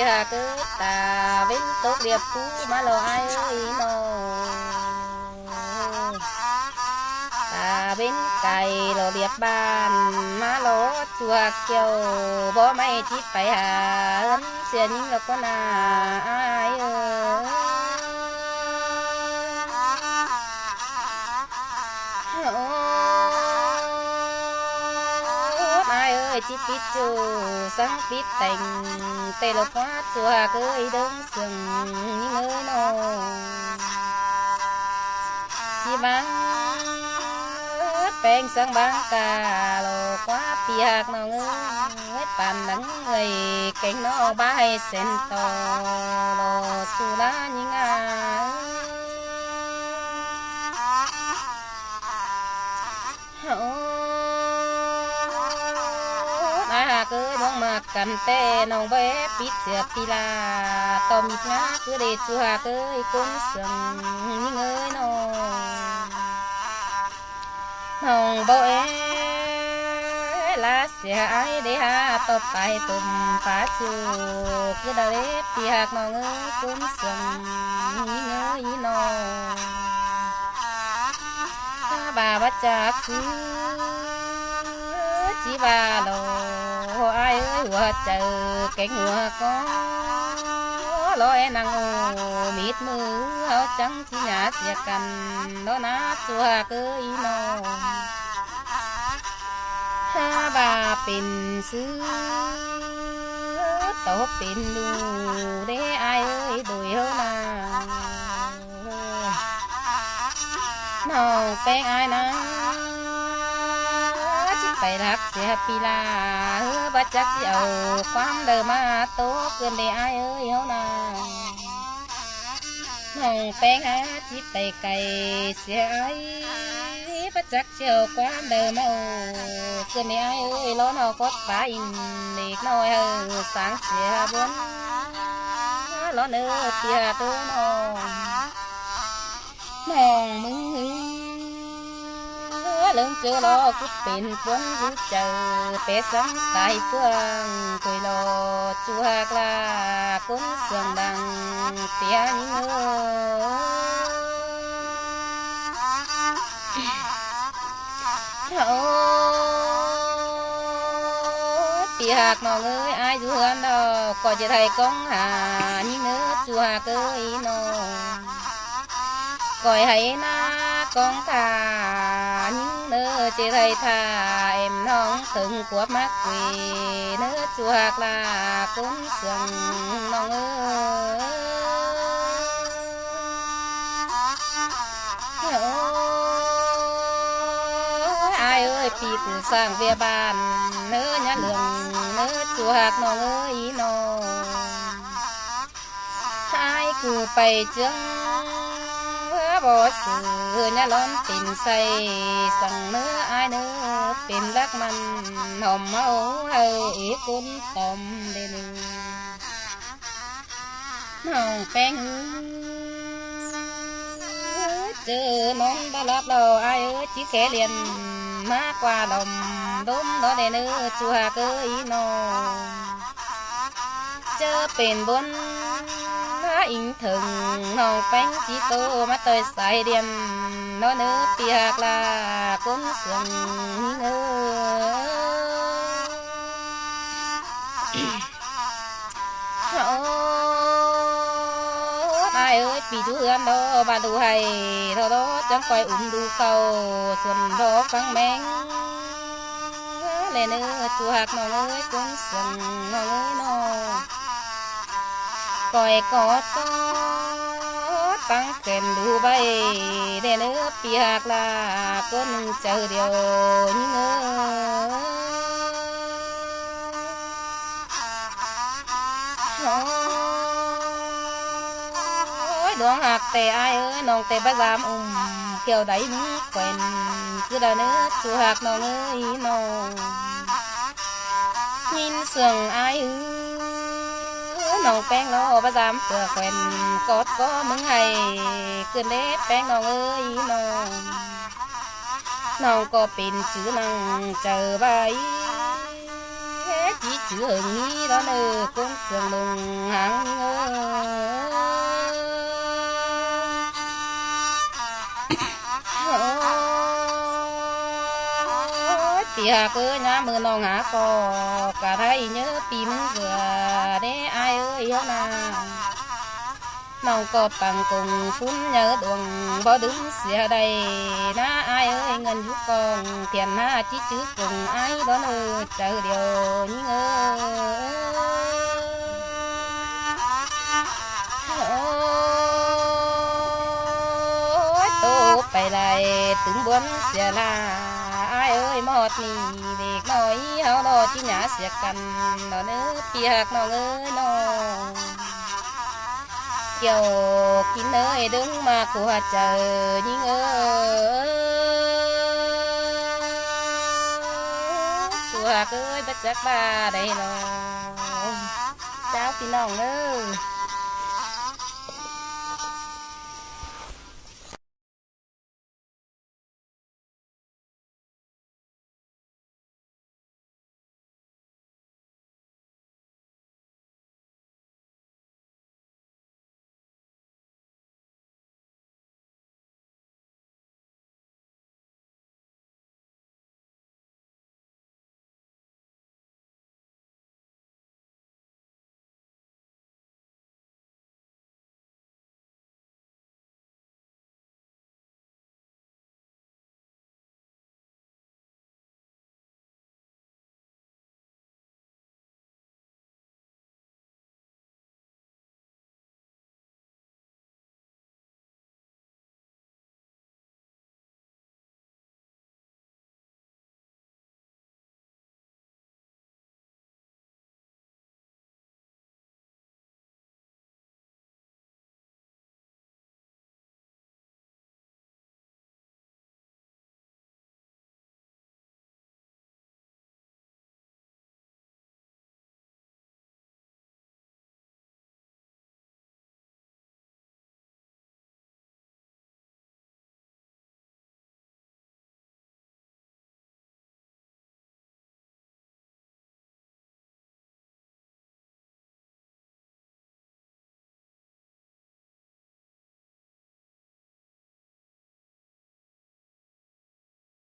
ปียกตาเว้นตกเรียบผู้มาลอยน้องตาเว้นไก่เราเรียบบ้านมาลอจัวเกี่ยวบ่ไม่ทิดไปหาเสียนิ่งแล้วก็น่าอายจิตปิดจูสังปิดแต่งเตลกว่าจัวเคยเดินซึ่งนี่เงยน้องจีบังแป้งสังบังกาโลกว่าเปียกน้องเอ้ยปานดังเอ้ยเก่งน้องบ้าให้เส้นต่อโลจุลายิงาเคยน้องมากันแต่น้องแวะปิดเสียปีลาต่อมีงาคือเดชัวเคยกุ้งเสียงนี่เงยน้องบ่ลาเสียไอเดียต่อไปตุ่มฟ้าชูคือดาเล็บเปียกน้องเอ้ยกุ้งเสียงนี่เงยน้องถ้าบ่าวัดจากคือจีบาโลai ơi hoa chờ cánh hoa có lối năng mịt mưa áo trắng chỉ nhà xìa cành đó ná chua cưới no ha bà pin xứ tổ pin đu để ai ơi đuổi hơn nào quen ai naไปรักเสียปีลาบัดจักสิเอาความเดิมมาโตเกินได้อ้ายเอ้ยเฮานาน้องแป้งหาจิตไตไก่เสียอ้ายบัดจักสิเอาความเดิมมาเกินได้อ้ายเอ้ยล้อน้อกดปลาอินเด็กน้อยสางเสียบนล้อเนื้อเปียตัวน้องมึงlưng chưa lo cút pin cuốn rút chờ té sáng tại phương cười lo chua la cuốn sườn đằng tia những tia hạt nó ơi ai du hơn đâu có chỉ thầy con hà những chua cưới nó coi hay na con thà những nơ chỉ thầy thà em non từng của mắt quỳ nơ chuột là cuốn sườn non ai ơi pi từ sang về bàn nơ nhá lường nơ chuột non ơi nó ai cứไปเจืองบ่ซื้อเนี่ยล้อมปิ่นใส่สั่งเนื้ออ้ายเนื้อเป็นรักมันหอมเมาอีกุนต้มเด่นน้องแป้งเจอน้องได้รับเราอ้ายchỉแค่เรียนมากกว่าดมด้อได้เนื้อชัวเกยน้องเจอเป็นบนอิงถึงน้องแป้งจีโตมาเตยใส่เดียนน้อเนื้อเปียกลาก้นเสียงเนื้อไอ้เอ้ยปีจูเอือนดอบาดูให้เท่าดอจังคอยดูเขาส่วนดอฟังแมงเลยเนื้อจูหักน้องเอ้ยก้นเสียงน้องเอ้ยน้องcoi có tăng kèm đủ bay để nữa piak là con chờ điều nhớ đoán hạt tè ai ơi nòng tè bá giam kêu đẩy nước quen cứ đời nữa chua hạt nòng ơi nòng nhìn sườn ai ơiน้องแป้งล้อประจำเสือแขวนกอดก็มึงให้ขึ้นเล็บแป้งน้องเอ้ยน้องก็เป็นชื่อนังเจอใบ chí chữ nghĩ đó nè con sương mừng hàng tia cơ nhà mưa nó ngã cò cả thấy nhớ tim vừa để ai ơi yêu na nông có bằng cùng phun nhớ đường bỏ đứng xìa đây na ai ơi ngân giúp con thiền na chỉ chữ cùng ai đó nữa chờ điều những ơi tô phải lại từng buồn xìa là ai ơi mót mì để nói hao đó chỉ nhả xìa cần đó nữa piak nó ơi nó chiều kín ơi đứng mà của chờ những của ơi bất giác ba đây rồi chàoพี่น้อง